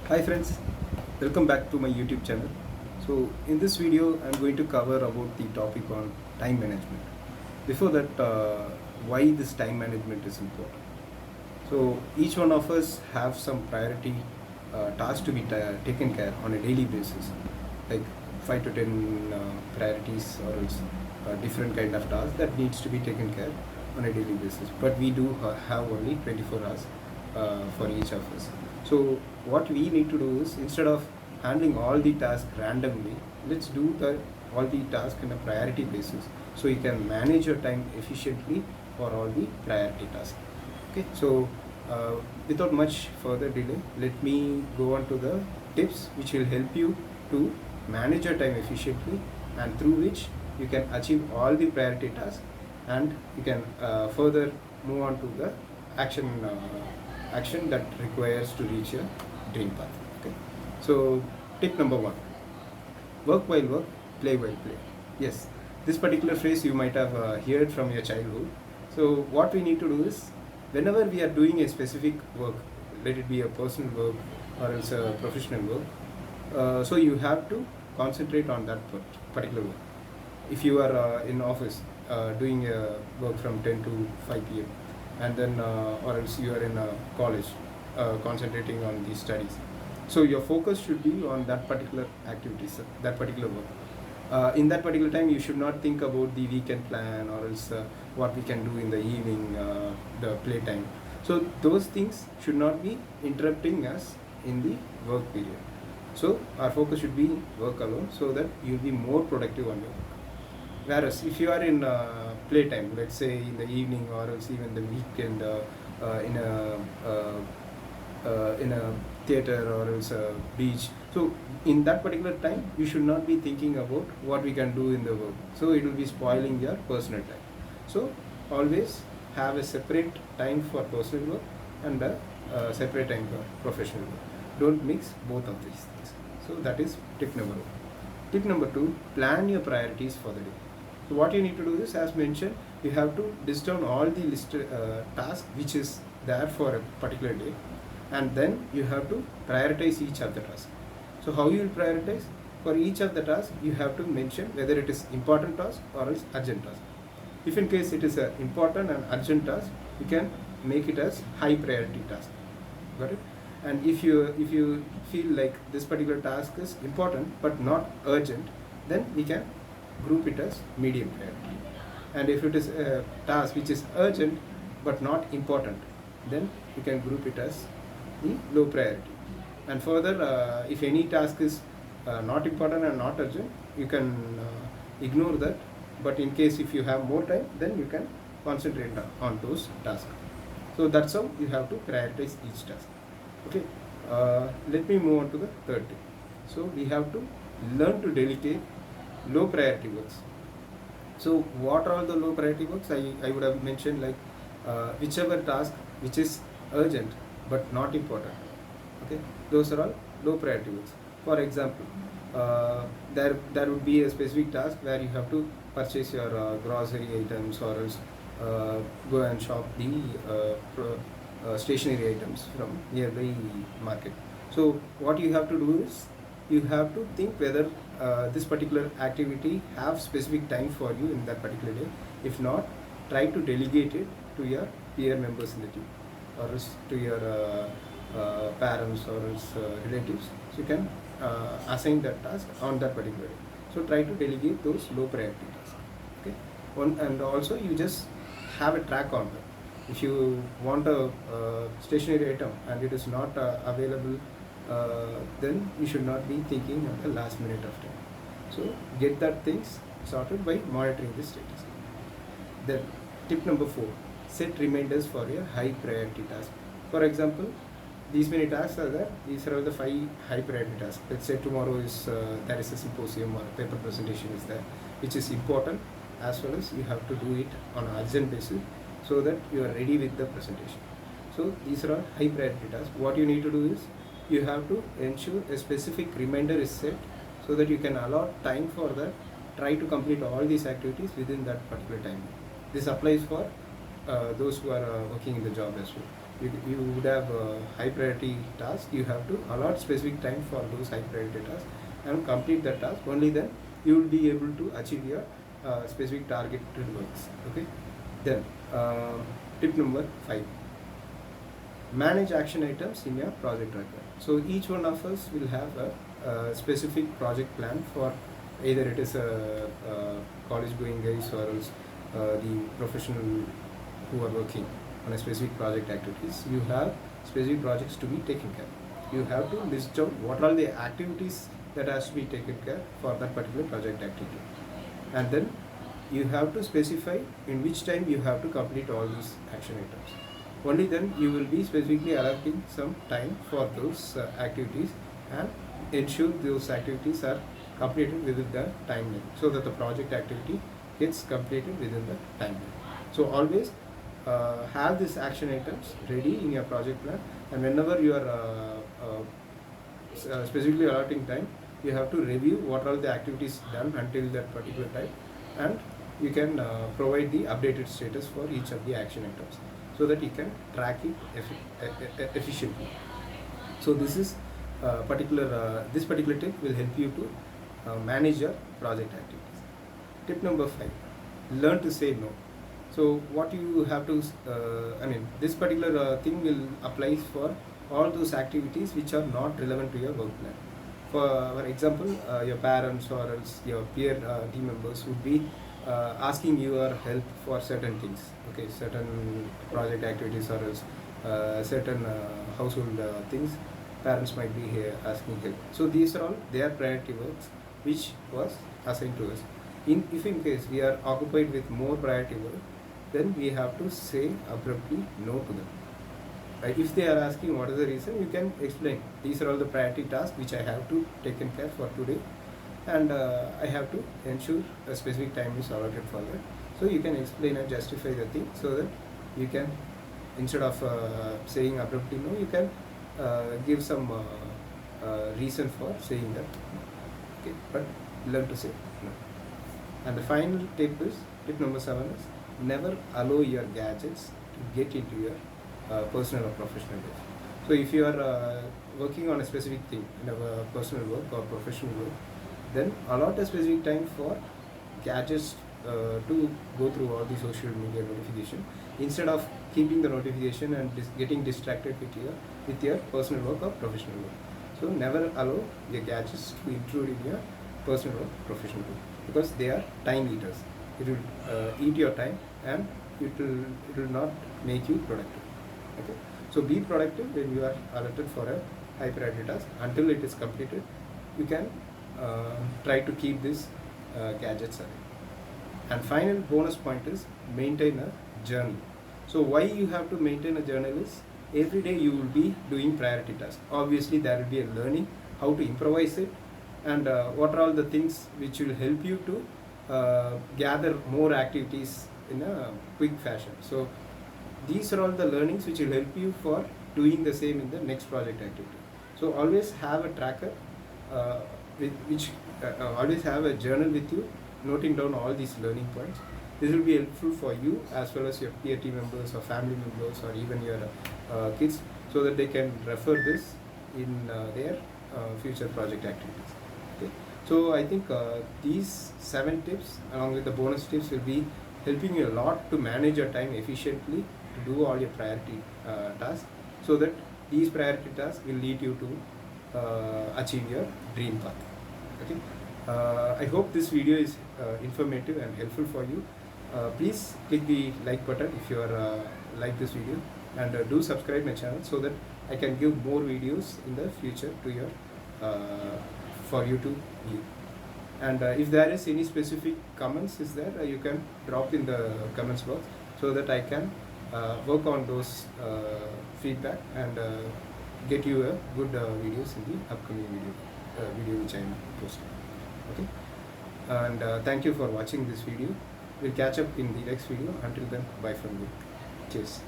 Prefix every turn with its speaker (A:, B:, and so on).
A: Hi friends, welcome back to my YouTube channel. So in this video I'm going to cover about the topic on time management. Before that, why this time management is important. So each one of us have some priority tasks to be taken care on a daily basis, like 5 to 10 priorities or else different kind of tasks that needs to be taken care on a daily basis. But we do have only 24 hours for each of us. So what we need to do is, instead of handling all the tasks randomly, let's do all the tasks in a priority basis, so you can manage your time efficiently for all the priority tasks. Okay, so without much further delay, let me go on to the tips which will help you to manage your time efficiently, and through which you can achieve all the priority tasks, and you can further move on to the action that requires to reach your dream path. Okay, so tip number one: work while work, play while play. Yes, this particular phrase you might have heard from your childhood. So what we need to do is, whenever we are doing a specific work, let it be a personal work or else a professional work, so you have to concentrate on that particular work. If you are in office doing work from 10 to 5 p.m, and then or else you are in college concentrating on these studies, so your focus should be on that particular activities, that particular work. In that particular time, you should not think about the weekend plan or else what we can do in the evening, the playtime. So those things should not be interrupting us in the work period. So our focus should be work alone, so that you'll be more productive on your work. Whereas if you are in playtime, let's say in the evening or else even the weekend, in a theater or else a beach, so in that particular time you should not be thinking about what we can do in the work, so it will be spoiling your personal time. So always have a separate time for personal work and a separate time for professional work. Don't mix both of these things. So that is tip number one. Tip number two: plan your priorities for the day. So what you need to do is, as mentioned, you have to list down all the listed tasks which is there for a particular day, and then you have to prioritize each of the tasks. So how you will prioritize? For each of the tasks, you have to mention whether it is important task or else urgent task. If in case it is an important and urgent task, you can make it as high priority task. Got it? And if you feel like this particular task is important but not urgent, then we can group it as medium priority. And if it is a task which is urgent but not important, then you can group it as the low priority. And further, if any task is not important and not urgent, you can ignore that. But in case if you have more time, then you can concentrate on those tasks. So that's how you have to prioritize each task. Okay, let me move on to the third tip. So we have to learn to delegate low priority works. So what are all the low priority works? I would have mentioned, like whichever task which is urgent but not important. Okay, those are all low priority works. For example, there would be a specific task where you have to purchase your grocery items, or else go and shop the stationery items from nearby market. So what you have to do is, you have to think whether this particular activity have specific time for you in that particular day. If not, try to delegate it to your peer members in the team, or else to your parents or else relatives. So you can assign that task on that particular day. So try to delegate those low priority tasks. Okay, and also you just have a track on that. If you want a stationery item and it is not available, then you should not be thinking at the last minute of time. So get that things sorted by monitoring the status. Then tip number four: set reminders for your high priority task. For example, these many tasks are there. These are all the 5 high priority tasks. Let's say tomorrow is there is a symposium or a paper presentation is there, which is important, as well as you have to do it on an urgent basis, so that you are ready with the presentation. So these are all high priority tasks. What you need to do is, you have to ensure a specific reminder is set, so that you can allot time for that. Try to complete all these activities within that particular time. This applies for those who are working in the job as well. you would have high priority tasks. You have to allot specific time for those high priority tasks and complete that task. Only then you will be able to achieve your specific targeted works. Okay. Then tip number 5: manage action items in your project tracker. So each one of us will have a specific project plan for either it is a college going guys or else the professional who are working on a specific project activities. You have specific projects to be taken care. You have to list out what are the activities that has to be taken care for that particular project activity, and then you have to specify in which time you have to complete all these action items. Only then you will be specifically allocating some time for those activities and ensure those activities are completed within the timeline, so that the project activity gets completed within the timeline. So always have these action items ready in your project plan, and whenever you are specifically allotting time, you have to review what are the activities done until that particular time, and you can provide the updated status for each of the action items, so that you can track it efficiently. So this is this particular tip will help you to manage your project activities. Tip number 5: learn to say no. So what you have to, this particular thing will apply for all those activities which are not relevant to your work plan. For example, your parents or else your peer team members would be asking your help for certain things, okay, certain project activities or else certain household things. Parents might be here asking help. So these are all their priority works which was assigned to us. If in case we are occupied with more priority work, then we have to say abruptly no to them. Right? If they are asking what is the reason, you can explain these are all the priority tasks which I have to taken care for today, and I have to ensure a specific time is allotted for that. So you can explain and justify the thing, so that you can, instead of saying abruptly no, you can give some reason for saying that. Okay, but learn to say no. And the final tip is, tip number 7 is, never allow your gadgets to get into your personal or professional life. So if you are working on a specific thing in a personal work or professional work, then allot a specific time for gadgets to go through all the social media notification, instead of keeping the notification and getting distracted with your personal work or professional work. So never allow your gadgets to intrude in your personal work, professional work, because they are time eaters. It will eat your time, and it will not make you productive. Okay, so be productive when you are allotted for a high priority task. Until it is completed, you can try to keep these gadgets away. And final bonus point is, maintain a journal. So why you have to maintain a journal is, every day you will be doing priority tasks. Obviously there will be a learning how to improvise it, and what are all the things which will help you to gather more activities in a quick fashion. So these are all the learnings which will help you for doing the same in the next project activity. So always have a tracker, always have a journal with you, noting down all these learning points. This will be helpful for you as well as your peer team members or family members or even your kids, so that they can refer this in their future project activities. Okay. So I think these 7 tips along with the bonus tips will be helping you a lot to manage your time efficiently, to do all your priority tasks, so that these priority tasks will lead you to achieve your dream path. Okay. I hope this video is informative and helpful for you. Please click the like button if you are like this video, and do subscribe my channel, so that I can give more videos in the future to your for you to view. And if there is any specific comments is there, you can drop in the comments box, so that I can work on those feedback and get you a good videos in the upcoming video which I am posting. Okay, and thank you for watching this video. We'll catch up in the next video. Until then, bye from me. Cheers.